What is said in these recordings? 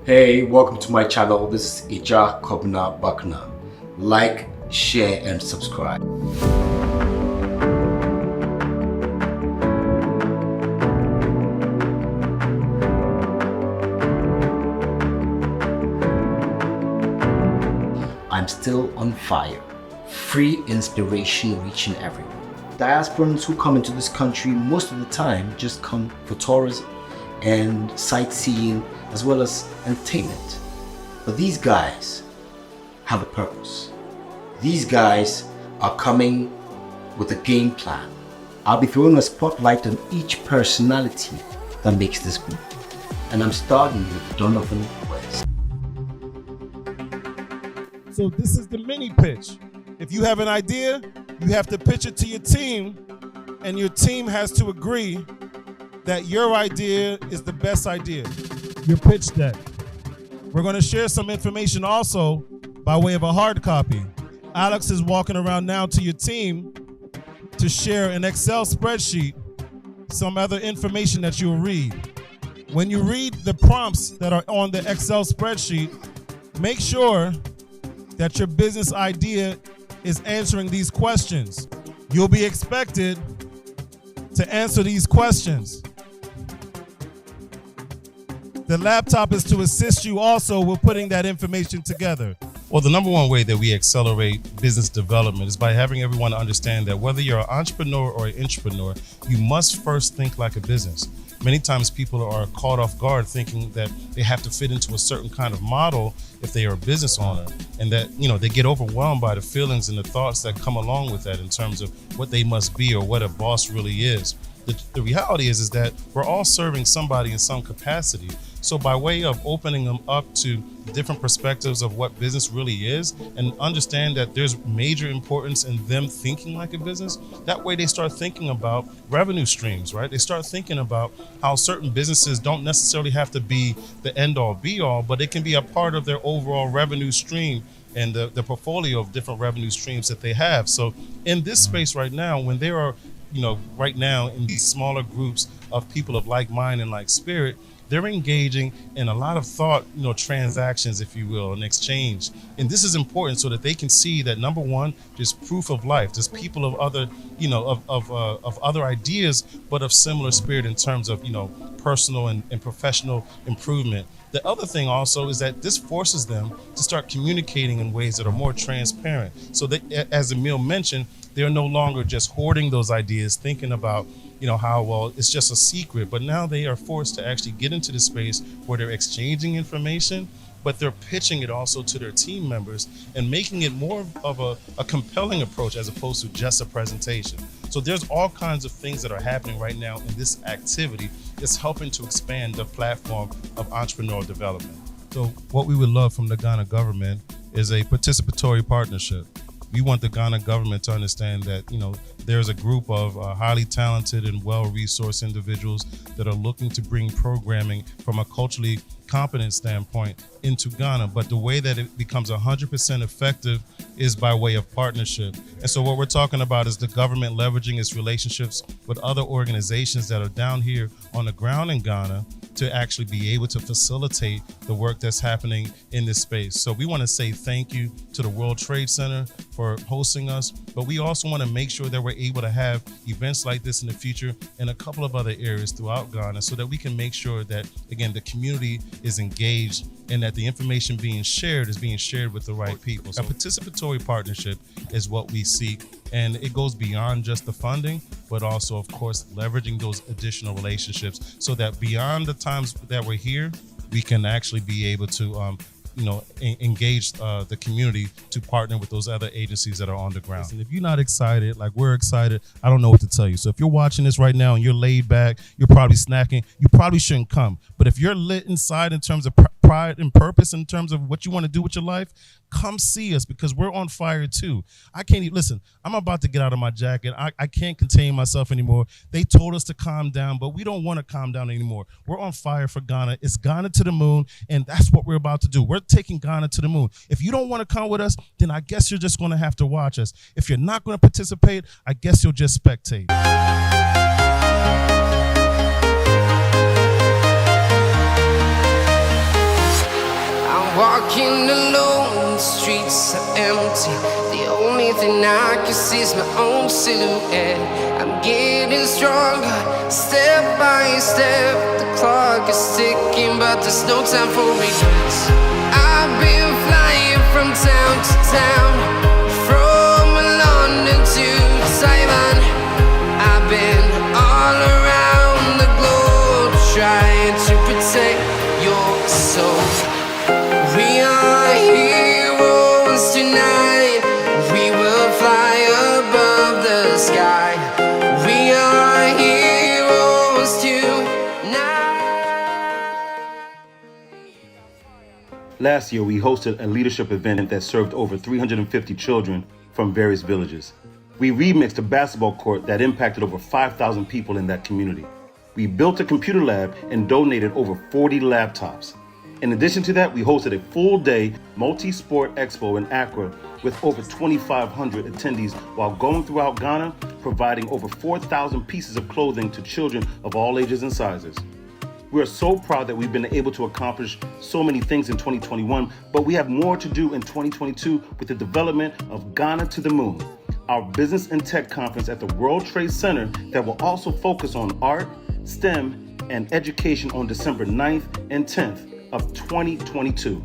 Hey, welcome to my channel. This is Egya Bucknor. Like, share, and subscribe. I'm still on fire. Free inspiration reaching everyone. Diasporans who come into this country most of the time just come for tourism and sightseeing as well as entertainment. But these guys have a purpose. These guys are coming with a game plan. I'll be throwing a spotlight on each personality that makes this group. And I'm starting with Donovan West. So this is the mini pitch. If you have an idea, you have to pitch it to your team, and your team has to agree that your idea is the best idea. Your pitch deck. We're going to share some information also by way of a hard copy. Alex is walking around now to your team to share an Excel spreadsheet, some other information that you'll read. When you read the prompts that are on the Excel spreadsheet, make sure that your business idea is answering these questions. You'll be expected to answer these questions. The laptop is to assist you also with putting that information together. Well, the number one way that we accelerate business development is by having everyone understand that whether you're an entrepreneur or an intrapreneur, you must first think like a business. Many times people are caught off guard thinking that they have to fit into a certain kind of model if they are a business owner, and that they get overwhelmed by the feelings and the thoughts that come along with that in terms of what they must be or what a boss really is. The reality is that we're all serving somebody in some capacity. So by way of opening them up to different perspectives of what business really is and understand that there's major importance in them thinking like a business, that way they start thinking about revenue streams, right? They start thinking about how certain businesses don't necessarily have to be the end all be all, but it can be a part of their overall revenue stream and the portfolio of different revenue streams that they have. So in this space right now, when there are right now in these smaller groups of people of like mind and like spirit, they're engaging in a lot of thought, transactions, if you will, and exchange. And this is important so that they can see that, number one, there's proof of life. There's people of other, of other ideas, but of similar spirit in terms of, personal and professional improvement. The other thing also is that this forces them to start communicating in ways that are more transparent. So that, as Emil mentioned, they're no longer just hoarding those ideas, thinking about, how, well, it's just a secret. But now they are forced to actually get into the space where they're exchanging information, but they're pitching it also to their team members and making it more of a compelling approach as opposed to just a presentation. So there's all kinds of things that are happening right now in this activity that's helping to expand the platform of entrepreneurial development. So what we would love from the Ghana government is a participatory partnership. We want the Ghana government to understand that, there's a group of highly talented and well-resourced individuals that are looking to bring programming from a culturally competent standpoint into Ghana. But the way that it becomes 100% effective is by way of partnership. And so what we're talking about is the government leveraging its relationships with other organizations that are down here on the ground in Ghana to actually be able to facilitate the work that's happening in this space. So we want to say thank you to the World Trade Center for hosting us, but we also want to make sure that we're able to have events like this in the future in a couple of other areas throughout Ghana so that we can make sure that, again, the community is engaged and that the information being shared is being shared with the right people. So a participatory partnership is what we seek, and it goes beyond just the funding, but also, of course, leveraging those additional relationships so that beyond the times that we're here, we can actually be able to engage the community to partner with those other agencies that are on the ground. And if you're not excited, like we're excited, I don't know what to tell you. So if you're watching this right now and you're laid back, you're probably snacking, you probably shouldn't come. But if you're lit inside in terms of pride and purpose, in terms of what you want to do with your life, come see us because we're on fire too. I can't even, listen, I'm about to get out of my jacket. I can't contain myself anymore. They told us to calm down, but we don't want to calm down anymore. We're on fire for Ghana. It's Ghana to the moon, and that's what we're about to do. We're taking Ghana to the moon. If you don't want to come with us, then I guess you're just going to have to watch us. If you're not going to participate, I guess you'll just spectate. walking alone, the streets are empty. The only thing I can see is my own silhouette. I'm getting stronger, step by step. The clock is ticking, but there's no time for regrets. I've been flying from town to town, from London to Taiwan. I've been all around the globe, trying to protect your soul. We are heroes tonight. We will fly above the sky. We are heroes tonight. Last year, we hosted a leadership event that served over 350 children from various villages. We remixed a basketball court that impacted over 5,000 people in that community. We built a computer lab and donated over 40 laptops. In addition to that, we hosted a full-day multi-sport expo in Accra with over 2,500 attendees while going throughout Ghana, providing over 4,000 pieces of clothing to children of all ages and sizes. We are so proud that we've been able to accomplish so many things in 2021, but we have more to do in 2022 with the development of Ghana to the Moon, our business and tech conference at the World Trade Center that will also focus on art, STEM, and education on December 9th and 10th of 2022.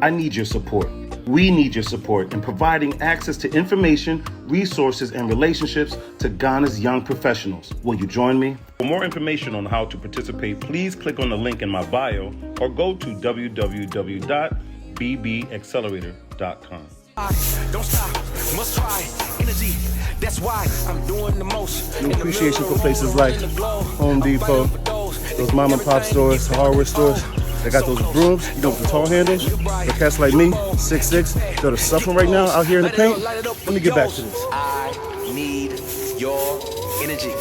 I need your support. We need your support in providing access to information, resources, and relationships to Ghana's young professionals. Will you join me? For more information on how to participate, please click on the link in my bio or go to www.bbaccelerator.com. Don't stop, must try, energy, that's why I'm doing the most. New appreciation for places like Home Depot, those mom and pop stores, hardware stores. They got those brooms, you know, with the tall handles. For cats like me, 6'6", that are suffering right now out here in the paint. Let me get back to this. I need your energy.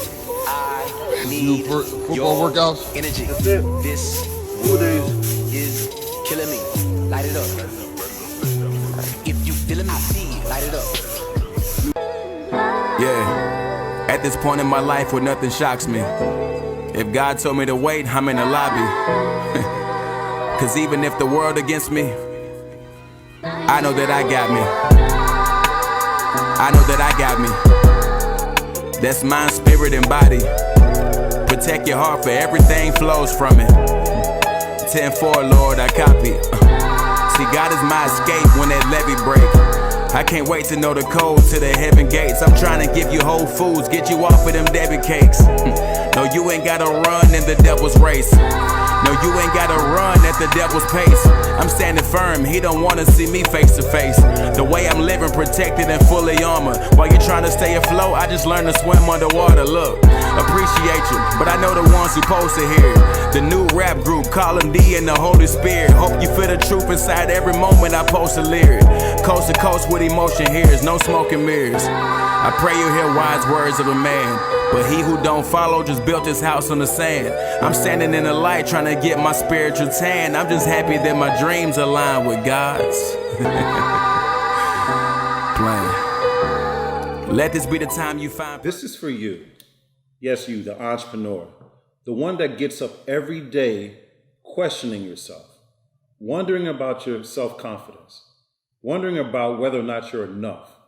I need new football workouts. Energy. That's it. This 4 days. is killing me. Light it up. If you feeling me, light it up. Yeah. At this point in my life where nothing shocks me. If God told me to wait, I'm in the lobby. Cause even if the world against me, I know that I got me. I know that I got me. That's mind, spirit, and body. Protect your heart, for everything flows from it. 10-4, Lord, I copy. See, God is my escape when that levee break. I can't wait to know the code to the heaven gates. I'm trying to give you whole foods, get you off of them debit cakes. No, you ain't gotta run in the devil's race. No, you ain't gotta run at the devil's pace. I'm standing firm, he don't wanna see me face to face. The way I'm living, protected and fully armored. While you're trying to stay afloat, I just learned to swim underwater. Look, appreciate you, but I know the ones who supposed to hear. The new rap group, call them D and the Holy Spirit. Hope you feel the truth inside every moment I post a lyric. Coast to coast with emotion hears, no smoke and mirrors. I pray you hear wise words of a man, but he who don't follow just built his house on the sand. I'm standing in the light trying to get my spiritual tan. I'm just happy that my dreams align with God's plan. Let this be the time you find. This is for you. Yes, you, the entrepreneur. The one that gets up every day questioning yourself, wondering about your self-confidence, wondering about whether or not you're enough.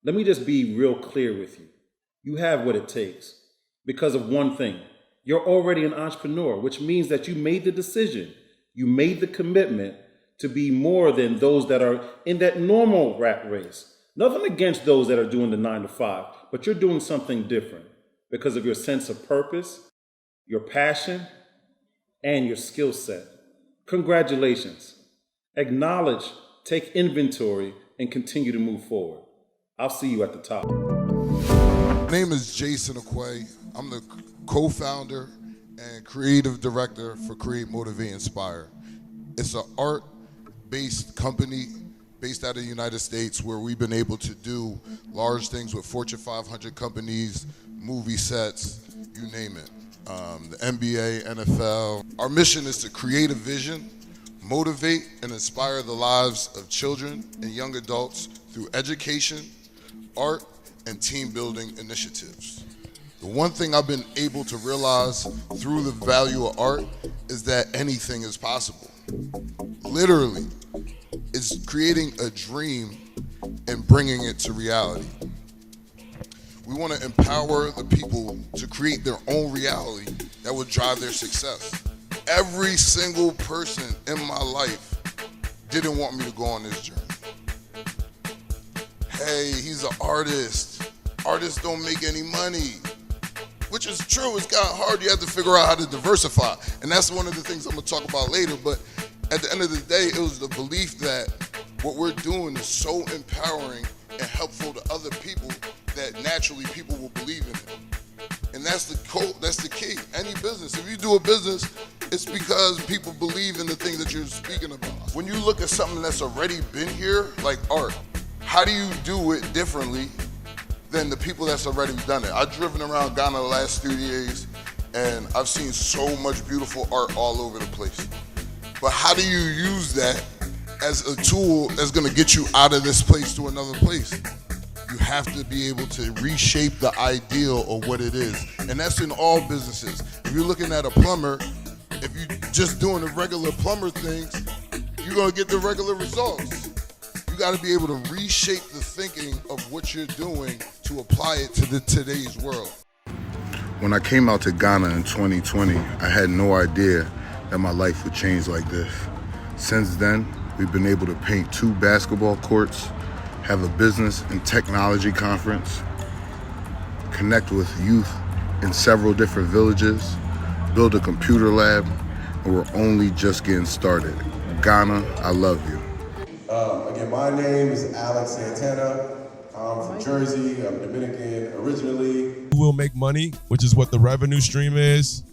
Let me just be real clear with you. You have what it takes because of one thing. You're already an entrepreneur, which means that you made the decision. You made the commitment to be more than those that are in that normal rat race. Nothing against those that are doing the 9 to 5, but you're doing something different because of your sense of purpose, your passion, and your skill set. Congratulations. Acknowledge, take inventory, and continue to move forward. I'll see you at the top. My name is Jason Aquay. I'm the co-founder and creative director for Create, Motivate, Inspire. It's an art-based company based out of the United States where we've been able to do large things with Fortune 500 companies, movie sets, you name it. The NBA, NFL. Our mission is to create a vision, motivate and inspire the lives of children and young adults through education, art, and team building initiatives. The one thing I've been able to realize through the value of art is that anything is possible. Literally, is creating a dream and bringing it to reality. We want to empower the people to create their own reality that will drive their success. Every single person in my life didn't want me to go on this journey. Hey, he's an artist. Artists don't make any money. Which is true, it's got hard. You have to figure out how to diversify. And that's one of the things I'm gonna talk about later. But at the end of the day, it was the belief that what we're doing is so empowering and helpful to other people that naturally people will believe in it. And that's the key. Any business, if you do a business, it's because people believe in the thing that you're speaking about. When you look at something that's already been here, like art, how do you do it differently than the people that's already done it? I've driven around Ghana the last 3 days, and I've seen so much beautiful art all over the place. But how do you use that as a tool that's gonna get you out of this place to another place? You have to be able to reshape the ideal of what it is. And that's in all businesses. If you're looking at a plumber, if you're just doing the regular plumber things, you're gonna get the regular results. You gotta be able to reshape the thinking of what you're doing to apply it to today's world. When I came out to Ghana in 2020, I had no idea that my life would change like this. Since then, we've been able to paint 2 basketball courts, have a business and technology conference, connect with youth in several different villages, build a computer lab, and we're only just getting started. Ghana, I love you. Again, my name is Alex Santana. I'm from Jersey. I'm Dominican originally. Who will make money, which is what the revenue stream is,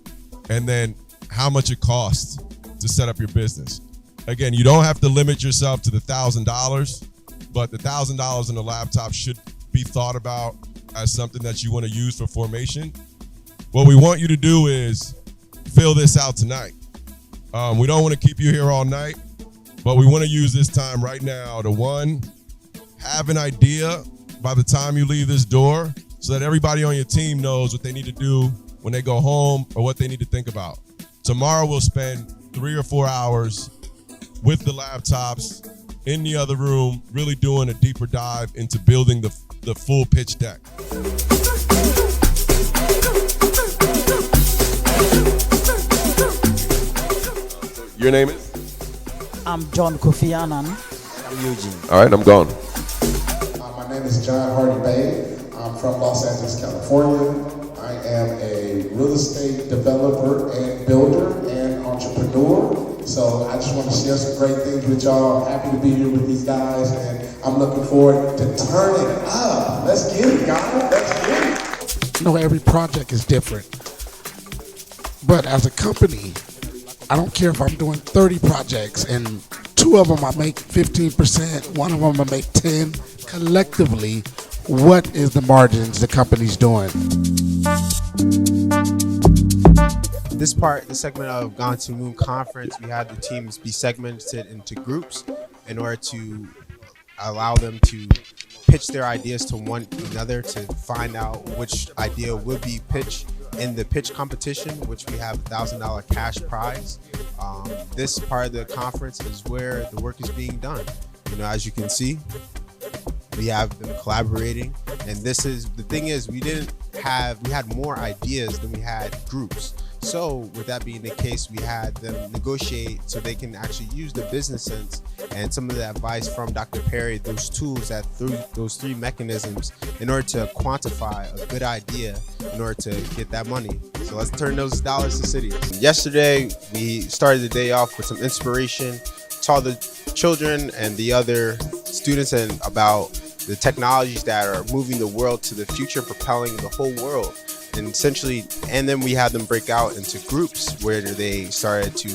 and then how much it costs to set up your business. Again, you don't have to limit yourself to the $1,000, but the $1,000 in the laptop should be thought about as something that you want to use for formation. What we want you to do is fill this out tonight. We don't want to keep you here all night, but we want to use this time right now to, one, have an idea by the time you leave this door so that everybody on your team knows what they need to do when they go home or what they need to think about. Tomorrow we'll spend 3 or 4 hours with the laptops in the other room, really doing a deeper dive into building the full pitch deck. Your name is? I'm John Kofi Annan. I'm Eugene. All right, I'm gone. My name is John Hardy Bay. I'm from Los Angeles, California. I am a real estate developer and builder and entrepreneur. So I just want to share some great things with y'all. I'm happy to be here with these guys, and I'm looking forward to turning it up. Let's get it, guys. Let's get it. You know, every project is different. But as a company, I don't care if I'm doing 30 projects and 2 of them I make 15%, 1 of them I make 10. Collectively, what is the margins the company's doing? This segment of Gone to Moon Conference, we had the teams be segmented into groups in order to allow them to pitch their ideas to one another to find out which idea will be pitched in the pitch competition, which we have $1,000 cash prize. This part of the conference is where the work is being done. You know, as you can see, we have them collaborating, and this is the thing is we had more ideas than we had groups. So with that being the case, we had them negotiate so they can actually use the business sense and some of the advice from Dr. Perry, those tools, those 3 mechanisms in order to quantify a good idea in order to get that money. So let's turn those dollars to cities. Yesterday, we started the day off with some inspiration, taught the children and the other students about the technologies that are moving the world to the future, propelling the whole world. And essentially, and then we had them break out into groups where they started to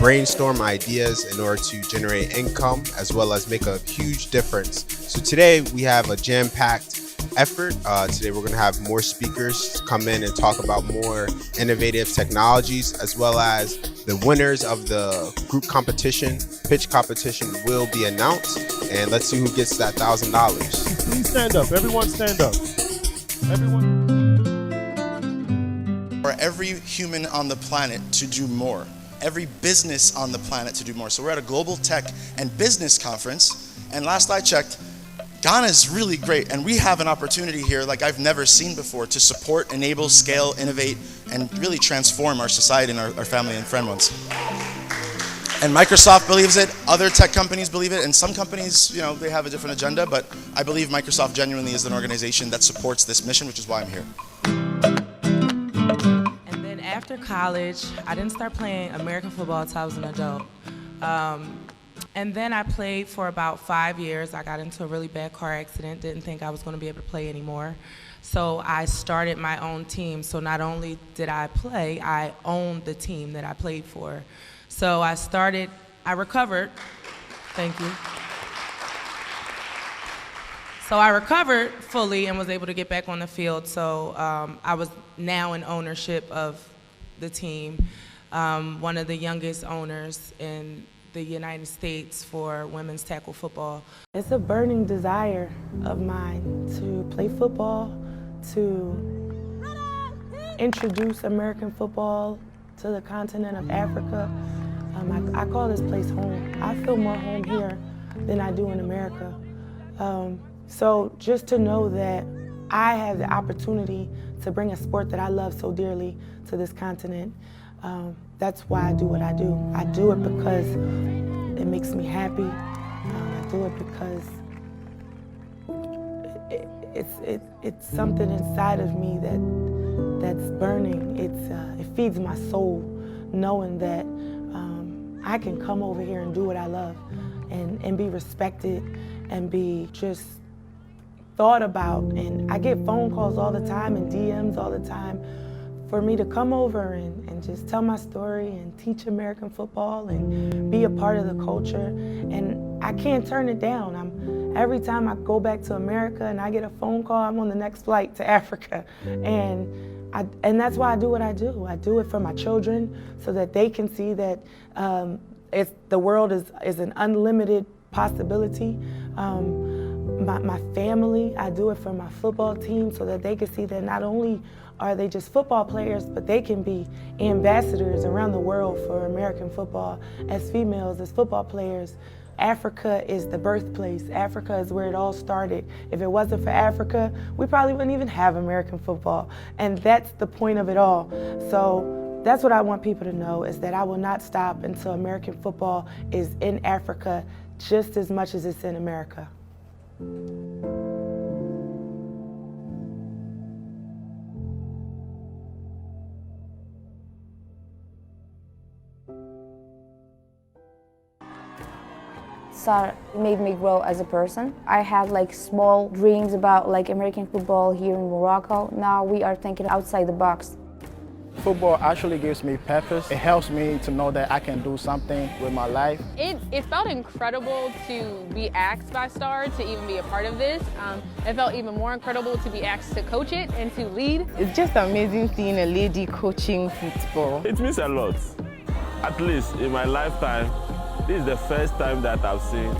brainstorm ideas in order to generate income as well as make a huge difference. So today we have a jam-packed effort. Today we're going to have more speakers come in and talk about more innovative technologies, as well as the winners of the group competition, pitch competition, will be announced. And let's see who gets that $1,000. Please stand up. Everyone stand up. Everyone. For every human on the planet to do more. every business on the planet to do more. So we're at a global tech and business conference, and last I checked, Ghana is really great, and we have an opportunity here like I've never seen before to support, enable, scale, innovate, and really transform our society and our family and friend ones. And Microsoft believes it, other tech companies believe it, and some companies, you know, they have a different agenda, but I believe Microsoft genuinely is an organization that supports this mission, which is why I'm here. And then after college, I didn't start playing American football until I was an adult. And then I played for about 5 years. I got into a really bad car accident, didn't think I was going to be able to play anymore. So I started my own team. So not only did I play, I owned the team that I played for. So I recovered, thank you. So I recovered fully and was able to get back on the field. So I was now in ownership of the team, one of the youngest owners in the United States for women's tackle football. It's a burning desire of mine to play football, to introduce American football to the continent of Africa. I call this place home. I feel more home here than I do in America. So just to know that I have the opportunity to bring a sport that I love so dearly to this continent, that's why I do what I do. I do it because it makes me happy. I do it because it's something inside of me that's burning. It feeds my soul, knowing that I can come over here and do what I love and be respected and be just thought about. And I get phone calls all the time and DMs all the time for me to come over and just tell my story and teach American football and be a part of the culture. And I can't turn it down. Every time I go back to America and I get a phone call, I'm on the next flight to Africa. And that's why I do what I do. I do it for my children so that they can see that the world is an unlimited possibility. My family, I do it for my football team so that they can see that not only are they just football players, but they can be ambassadors around the world for American football as females, as football players. Africa is the birthplace. Africa is where it all started. If it wasn't for Africa, we probably wouldn't even have American football. And that's the point of it all. So that's what I want people to know, is that I will not stop until American football is in Africa just as much as it's in America. So it made me grow as a person. I had like small dreams about like American football here in Morocco. Now we are thinking outside the box. Football actually gives me purpose. It helps me to know that I can do something with my life. It felt incredible to be asked by Star to even be a part of this. It felt even more incredible to be asked to coach it and to lead. It's just amazing seeing a lady coaching football. It means a lot. At least in my lifetime, this is the first time that I've seen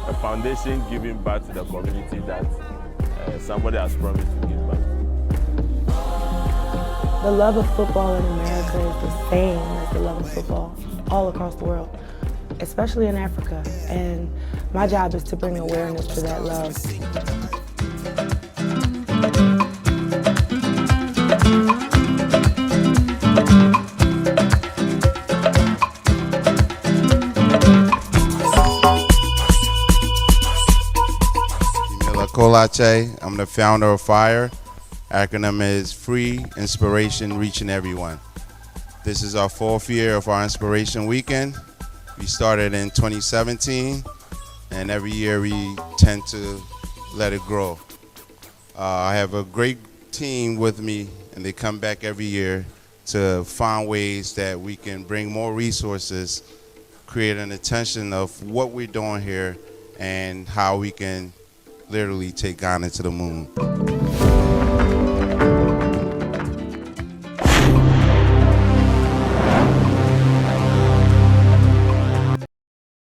a foundation giving back to the community that somebody has promised to give back. The love of football in America is the same as the love of football all across the world, especially in Africa. And my job is to bring awareness to that love. Kolache. I'm the founder of F.I.R.E. Acronym is Free Inspiration Reaching Everyone. This is our 4th year of our Inspiration Weekend. We started in 2017, and every year we tend to let it grow. I have a great team with me, and they come back every year to find ways that we can bring more resources, create an attention of what we're doing here, and how we can literally take Ghana to the moon.